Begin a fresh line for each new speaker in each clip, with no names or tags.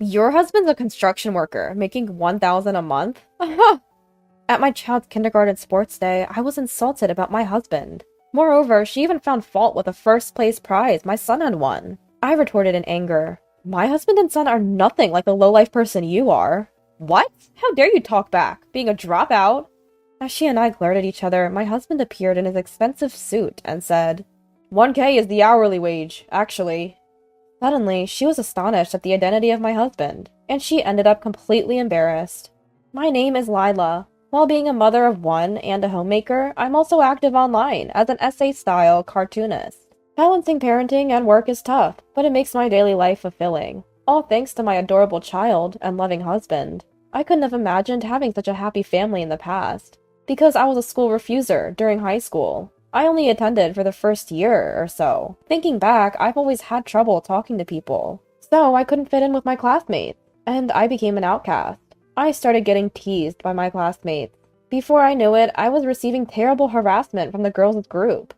Your husband's a construction worker, making 1,000 a month? At my child's kindergarten sports day, I was insulted about my husband. Moreover, she even found fault with the first place prize my son had won. I retorted in anger. My husband and son are nothing like the low-life person you are. What? How dare you talk back, being a dropout? As she and I glared at each other, my husband appeared in his expensive suit and said, 1K is the hourly wage, actually. Suddenly, she was astonished at the identity of my husband, and she ended up completely embarrassed. My name is Lila. While being a mother of one and a homemaker, I'm also active online as an essay-style cartoonist. Balancing parenting and work is tough, but it makes my daily life fulfilling. All thanks to my adorable child and loving husband. I couldn't have imagined having such a happy family in the past, because I was a school refuser during high school. I only attended for the first year or so. Thinking back, I've always had trouble talking to people, so I couldn't fit in with my classmates, and I became an outcast. I started getting teased by my classmates. Before I knew it, I was receiving terrible harassment from the girls' group.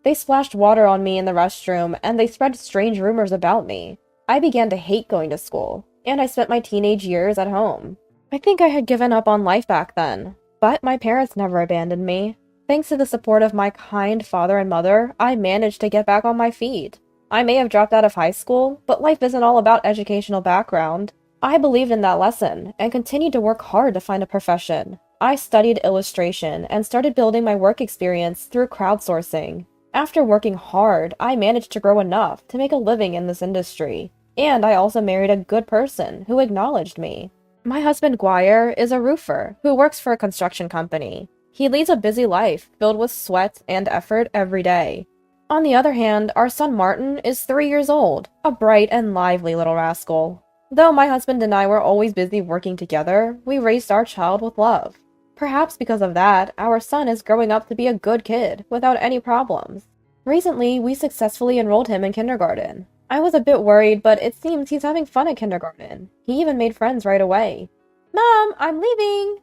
They splashed water on me in the restroom, and they spread strange rumors about me. I began to hate going to school, and I spent my teenage years at home. I think I had given up on life back then, but my parents never abandoned me. Thanks to the support of my kind father and mother, I managed to get back on my feet. I may have dropped out of high school, but life isn't all about educational background. I believed in that lesson and continued to work hard to find a profession. I studied illustration and started building my work experience through crowdsourcing. After working hard, I managed to grow enough to make a living in this industry, and I also married a good person who acknowledged me. My husband Guire is a roofer who works for a construction company. He leads a busy life filled with sweat and effort every day. On the other hand, our son Martin is 3 years old, a bright and lively little rascal. Though my husband and I were always busy working together, we raised our child with love. Perhaps because of that, our son is growing up to be a good kid, without any problems. Recently, we successfully enrolled him in kindergarten. I was a bit worried, but it seems he's having fun at kindergarten. He even made friends right away. Mom, I'm leaving!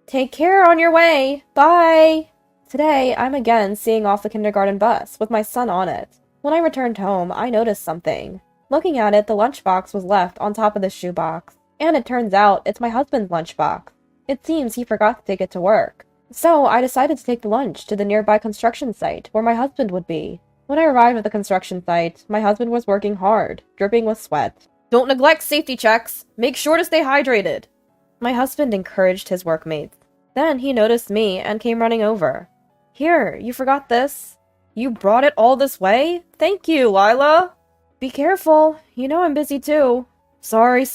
Take care on your way! Bye! Today, I'm again seeing off the kindergarten bus, with my son on it. When I returned home, I noticed something. Looking at it, the lunchbox was left on top of the shoebox, and it turns out it's my husband's lunchbox. It seems he forgot to take it to work. So I decided to take the lunch to the nearby construction site where my husband would be. When I arrived at the construction site, my husband was working hard, dripping with sweat. Don't neglect safety checks. Make sure to stay hydrated. My husband encouraged his workmates. Then he noticed me and came running over. Here, you forgot this. You brought it all this way? Thank you, Lila. Be careful. You know I'm busy too. Sorry.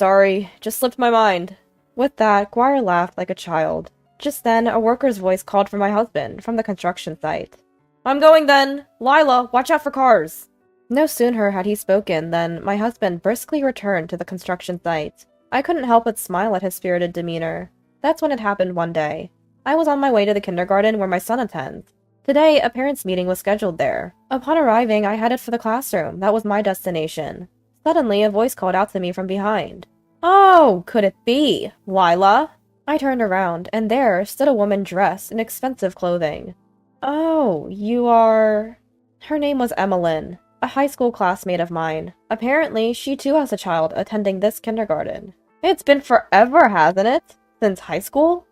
Just slipped my mind. With that, Guire laughed like a child. Just then, a worker's voice called for my husband from the construction site. I'm going then. Lila, watch out for cars. No sooner had he spoken than my husband briskly returned to the construction site. I couldn't help but smile at his spirited demeanor. That's when it happened one day. I was on my way to the kindergarten where my son attends. Today, a parents' meeting was scheduled there. Upon arriving, I headed for the classroom. That was my destination. Suddenly, a voice called out to me from behind. Oh, could it be? Lila? I turned around, and there stood a woman dressed in expensive clothing. Oh, you are... Her name was Mhen, a high school classmate of mine. Apparently, she too has a child attending this kindergarten. It's been forever, hasn't it? Since high school?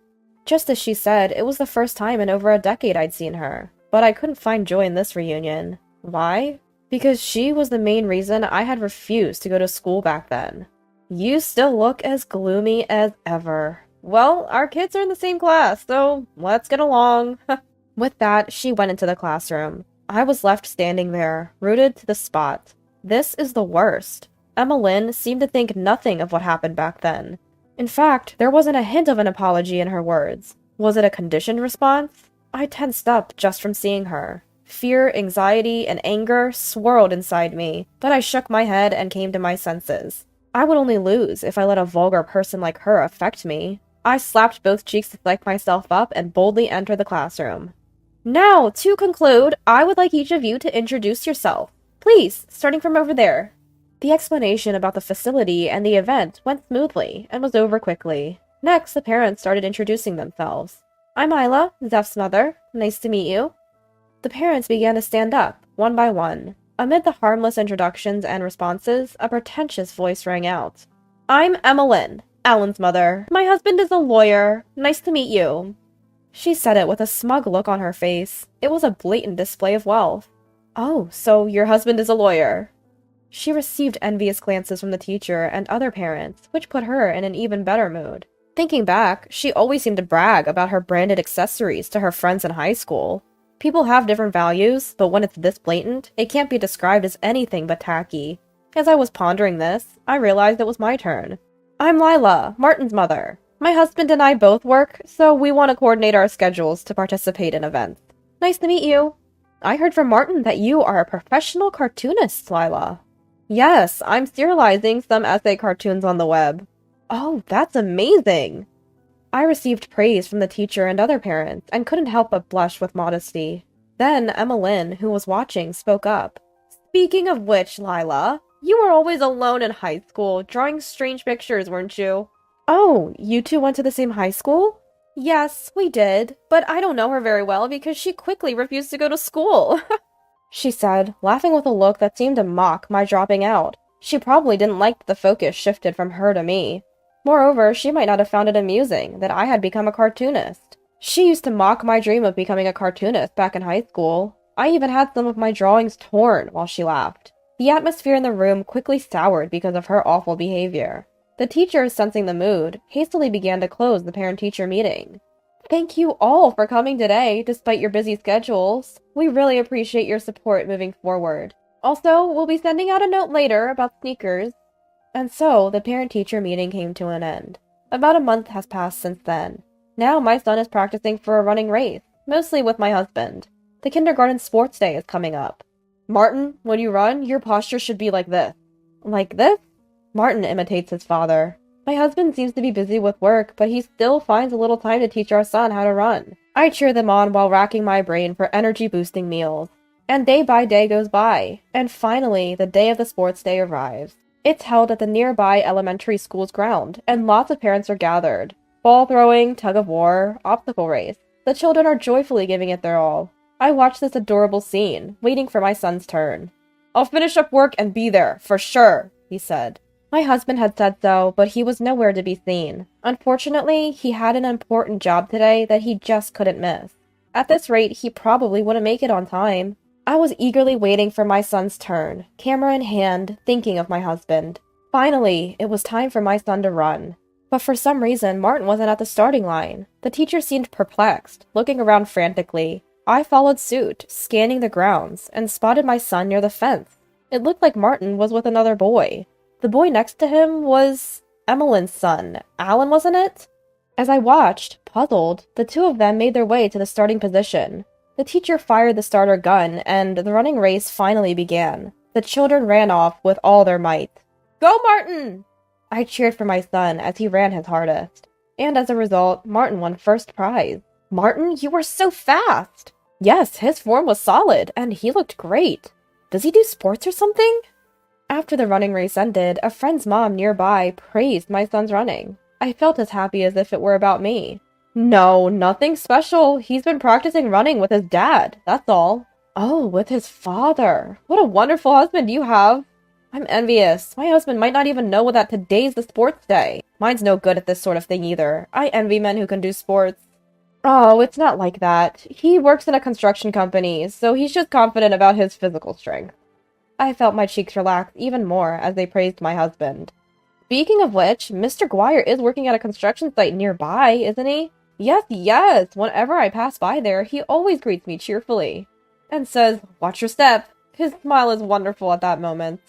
Just as she said, it was the first time in over a decade I'd seen her. But I couldn't find joy in this reunion. Why? Because she was the main reason I had refused to go to school back then. You still look as gloomy as ever. Well, our kids are in the same class, so let's get along. With that, she went into the classroom. I was left standing there, rooted to the spot. This is the worst. Mhen seemed to think nothing of what happened back then. In fact, there wasn't a hint of an apology in her words. Was it a conditioned response? I tensed up just from seeing her. Fear, anxiety, and anger swirled inside me, but I shook my head and came to my senses. I would only lose if I let a vulgar person like her affect me. I slapped both cheeks to psych myself up and boldly entered the classroom. Now, to conclude, I would like each of you to introduce yourself. Please, starting from over there. The explanation about the facility and the event went smoothly and was over quickly. Next, the parents started introducing themselves. I'm Isla, Zeph's mother. Nice to meet you. The parents began to stand up, one by one. Amid the harmless introductions and responses, a pretentious voice rang out. I'm Emmeline, Alan's mother. My husband is a lawyer. Nice to meet you. She said it with a smug look on her face. It was a blatant display of wealth. Oh, so your husband is a lawyer. She received envious glances from the teacher and other parents, which put her in an even better mood. Thinking back, she always seemed to brag about her branded accessories to her friends in high school. People have different values, but when it's this blatant, it can't be described as anything but tacky. As I was pondering this, I realized it was my turn. I'm Lila, Martin's mother. My husband and I both work, so we want to coordinate our schedules to participate in events. Nice to meet you. I heard from Martin that you are a professional cartoonist, Lila. Yes, I'm serializing some essay cartoons on the web. Oh, that's amazing! I received praise from the teacher and other parents, and couldn't help but blush with modesty. Then Emmeline, who was watching, spoke up. Speaking of which, Lila, you were always alone in high school, drawing strange pictures, weren't you? Oh, you two went to the same high school? Yes, we did, but I don't know her very well because she quickly refused to go to school, she said, laughing with a look that seemed to mock my dropping out. She probably didn't like that the focus shifted from her to me. Moreover, she might not have found it amusing that I had become a cartoonist. She used to mock my dream of becoming a cartoonist back in high school. I even had some of my drawings torn while she laughed. The atmosphere in the room quickly soured because of her awful behavior. The teacher, sensing the mood, hastily began to close the parent-teacher meeting. Thank you all for coming today, despite your busy schedules. We really appreciate your support moving forward. Also, we'll be sending out a note later about sneakers. And so, the parent-teacher meeting came to an end. About a month has passed since then. Now my son is practicing for a running race, mostly with my husband. The kindergarten sports day is coming up. Martin, when you run, your posture should be like this. Like this? Martin imitates his father. My husband seems to be busy with work, but he still finds a little time to teach our son how to run. I cheer them on while racking my brain for energy-boosting meals. And day by day goes by, and finally, the day of the sports day arrives. It's held at the nearby elementary school's ground, and lots of parents are gathered. Ball throwing, tug-of-war, obstacle race. The children are joyfully giving it their all. I watch this adorable scene, waiting for my son's turn. I'll finish up work and be there, for sure, he said. My husband had said so, but he was nowhere to be seen. Unfortunately, he had an important job today that he just couldn't miss. At this rate, he probably wouldn't make it on time. I was eagerly waiting for my son's turn, camera in hand, thinking of my husband. Finally, it was time for my son to run. But for some reason, Martin wasn't at the starting line. The teacher seemed perplexed, looking around frantically. I followed suit, scanning the grounds, and spotted my son near the fence. It looked like Martin was with another boy. The boy next to him was Emmeline's son. Alan, wasn't it? As I watched, puzzled, the two of them made their way to the starting position. The teacher fired the starter gun, and the running race finally began. The children ran off with all their might. Go, Martin! I cheered for my son as he ran his hardest. And as a result, Martin won first prize. Martin, you were so fast! Yes, his form was solid, and he looked great. Does he do sports or something? After the running race ended, a friend's mom nearby praised my son's running. I felt as happy as if it were about me. No, nothing special. He's been practicing running with his dad, that's all. Oh, with his father. What a wonderful husband you have. I'm envious. My husband might not even know that today's the sports day. Mine's no good at this sort of thing either. I envy men who can do sports. Oh, it's not like that. He works in a construction company, so he's just confident about his physical strength. I felt my cheeks relax even more as they praised my husband. Speaking of which, Mr. Guire is working at a construction site nearby, isn't he? Yes. Whenever I pass by there, he always greets me cheerfully. And says, watch your step. His smile is wonderful at that moment.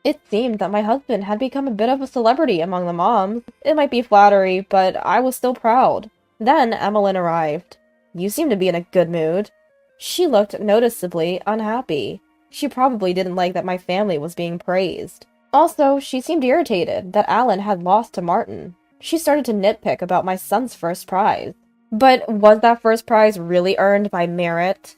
It seemed that my husband had become a bit of a celebrity among the moms. It might be flattery, but I was still proud. Then Emmeline arrived. You seem to be in a good mood. She looked noticeably unhappy. She probably didn't like that my family was being praised. Also, she seemed irritated that Alan had lost to Martin. She started to nitpick about my son's first prize. But was that first prize really earned by merit?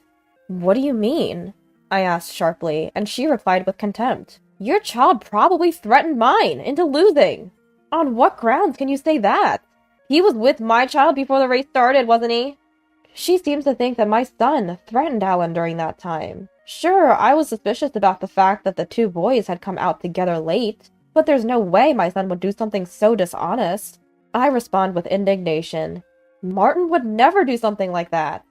What do you mean? I asked sharply, and she replied with contempt. Your child probably threatened mine into losing. On what grounds can you say that? He was with my child before the race started, wasn't he? She seems to think that my son threatened Alan during that time. Sure, I was suspicious about the fact that the two boys had come out together late, but there's no way my son would do something so dishonest. I respond with indignation. Martin would never do something like that.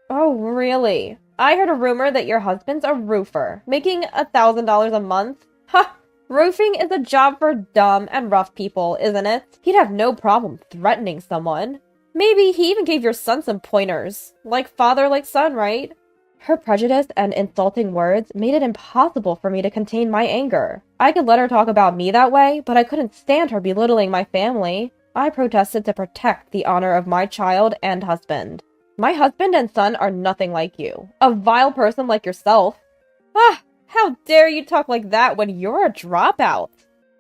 Oh, really? I heard a rumor that your husband's a roofer, making $1,000 a month. Ha! Roofing is a job for dumb and rough people, isn't it? He'd have no problem threatening someone. Maybe he even gave your son some pointers. Like father, like son, right? Her prejudice and insulting words made it impossible for me to contain my anger. I could let her talk about me that way, but I couldn't stand her belittling my family. I protested to protect the honor of my child and husband. My husband and son are nothing like you. A vile person like yourself. Ah, how dare you talk like that when you're a dropout?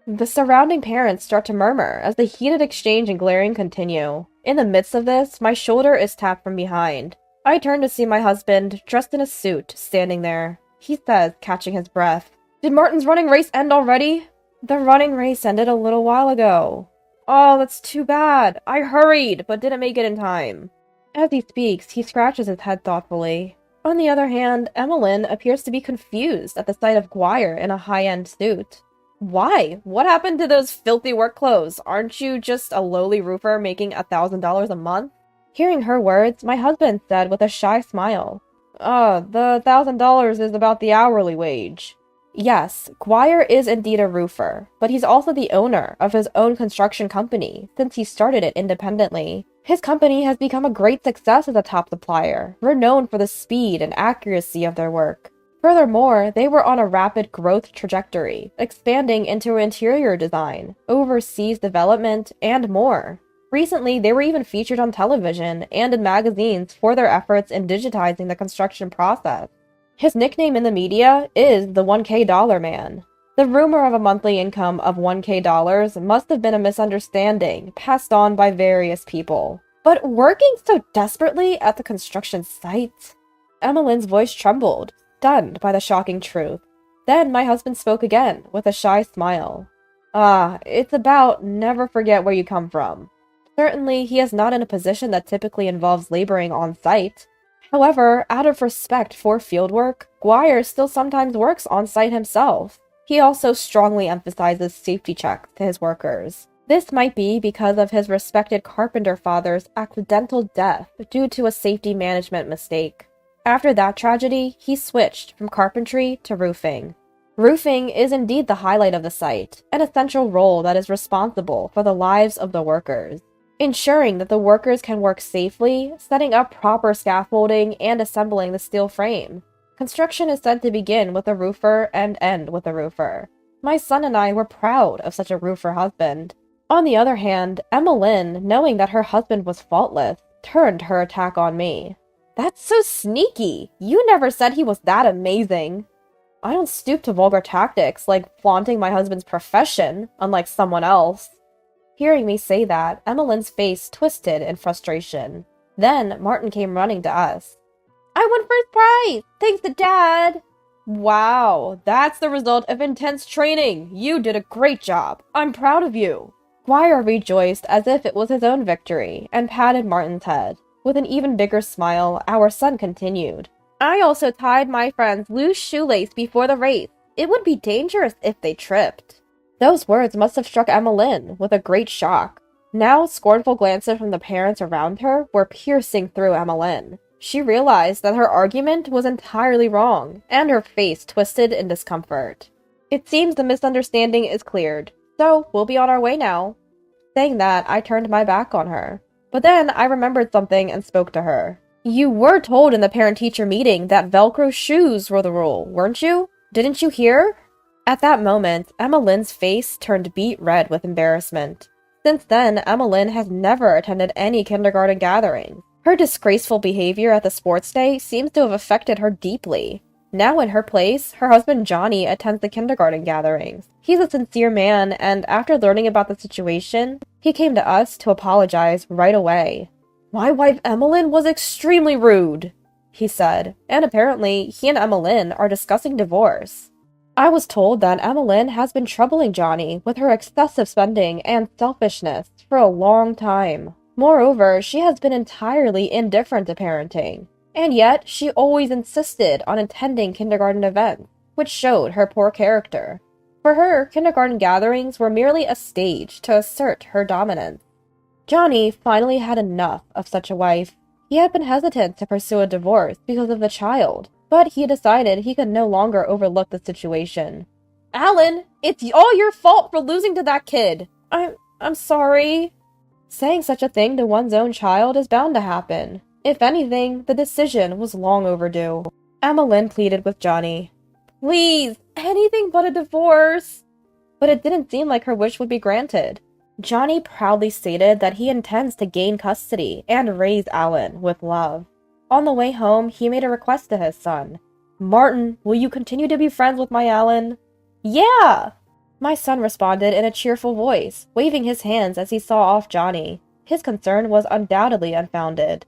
The surrounding parents start to murmur as the heated exchange and glaring continue. In the midst of this, my shoulder is tapped from behind. I turn to see my husband, dressed in a suit, standing there. He says, catching his breath, "Did Martin's running race end already?" "The running race ended a little while ago." "Oh, that's too bad. I hurried, but didn't make it in time." As he speaks, he scratches his head thoughtfully. On the other hand, Emmeline appears to be confused at the sight of Guire in a high-end suit. Why? What happened to those filthy work clothes? Aren't you just a lowly roofer making $1,000 a month? Hearing her words, my husband said with a shy smile, The $1,000 is about the hourly wage." Yes, Guire is indeed a roofer, but he's also the owner of his own construction company since he started it independently. His company has become a great success as a top supplier, renowned for the speed and accuracy of their work. Furthermore, they were on a rapid growth trajectory, expanding into interior design, overseas development, and more. Recently, they were even featured on television and in magazines for their efforts in digitizing the construction process. His nickname in the media is the $1K Man. The rumor of a monthly income of $1K must have been a misunderstanding passed on by various people. But working so desperately at the construction site? Emmeline's voice trembled, stunned by the shocking truth. Then my husband spoke again, with a shy smile. It's about never forget where you come from. Certainly, he is not in a position that typically involves laboring on site. However, out of respect for fieldwork, Guire still sometimes works on site himself. He also strongly emphasizes safety checks to his workers. This might be because of his respected carpenter father's accidental death due to a safety management mistake. After that tragedy, he switched from carpentry to roofing. Roofing is indeed the highlight of the site, an essential role that is responsible for the lives of the workers. Ensuring that the workers can work safely, setting up proper scaffolding, and assembling the steel frame. Construction is said to begin with a roofer and end with a roofer. My son and I were proud of such a roofer husband. On the other hand, Emmeline, knowing that her husband was faultless, turned her attack on me. "That's so sneaky! You never said he was that amazing!" I don't stoop to vulgar tactics like flaunting my husband's profession, unlike someone else. Hearing me say that, Emmeline's face twisted in frustration. Then Martin came running to us. "I won first prize! Thanks to Dad!" "Wow, that's the result of intense training! You did a great job! I'm proud of you!" Guire rejoiced as if it was his own victory, and patted Martin's head. With an even bigger smile, our son continued. "I also tied my friend's loose shoelace before the race. It would be dangerous if they tripped." Those words must have struck Emmeline with a great shock. Now, scornful glances from the parents around her were piercing through Emmeline. She realized that her argument was entirely wrong, and her face twisted in discomfort. "It seems the misunderstanding is cleared, so we'll be on our way now." Saying that, I turned my back on her. But then I remembered something and spoke to her. "You were told in the parent-teacher meeting that Velcro shoes were the rule, weren't you? Didn't you hear?" At that moment, Emmeline's face turned beet red with embarrassment. Since then, Emmeline has never attended any kindergarten gathering. Her disgraceful behavior at the sports day seems to have affected her deeply. Now in her place, her husband Johnny attends the kindergarten gatherings. He's a sincere man, and after learning about the situation, he came to us to apologize right away. "My wife Emmeline was extremely rude," he said, and apparently he and Emmeline are discussing divorce. I was told that Emmeline has been troubling Johnny with her excessive spending and selfishness for a long time. Moreover, she has been entirely indifferent to parenting, and yet she always insisted on attending kindergarten events, which showed her poor character. For her, kindergarten gatherings were merely a stage to assert her dominance. Johnny finally had enough of such a wife. He had been hesitant to pursue a divorce because of the child, but he decided he could no longer overlook the situation. Alan, it's all your fault for losing to that kid. I'm sorry. Saying such a thing to one's own child is bound to happen. If anything, the decision was long overdue. Emmeline pleaded with Johnny. Please, anything but a divorce. But it didn't seem like her wish would be granted. Johnny proudly stated that he intends to gain custody and raise Alan with love. On the way home, he made a request to his son. Martin, will you continue to be friends with my Alan? Yeah! My son responded in a cheerful voice, waving his hands as he saw off Johnny. His concern was undoubtedly unfounded.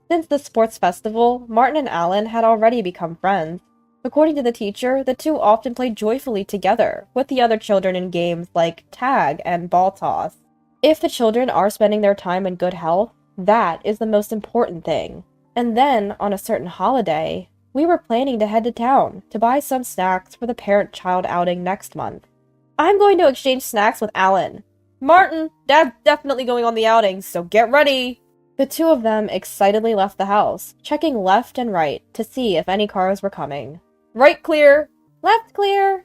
Since the sports festival, Martin and Alan had already become friends. According to the teacher, the two often played joyfully together, with the other children in games like tag and ball toss. If the children are spending their time in good health, that is the most important thing. And then, on a certain holiday, we were planning to head to town to buy some snacks for the parent-child outing next month. I'm going to exchange snacks with Alan. Martin, Dad's definitely going on the outing, so get ready! The two of them excitedly left the house, checking left and right to see if any cars were coming. Right clear, left clear.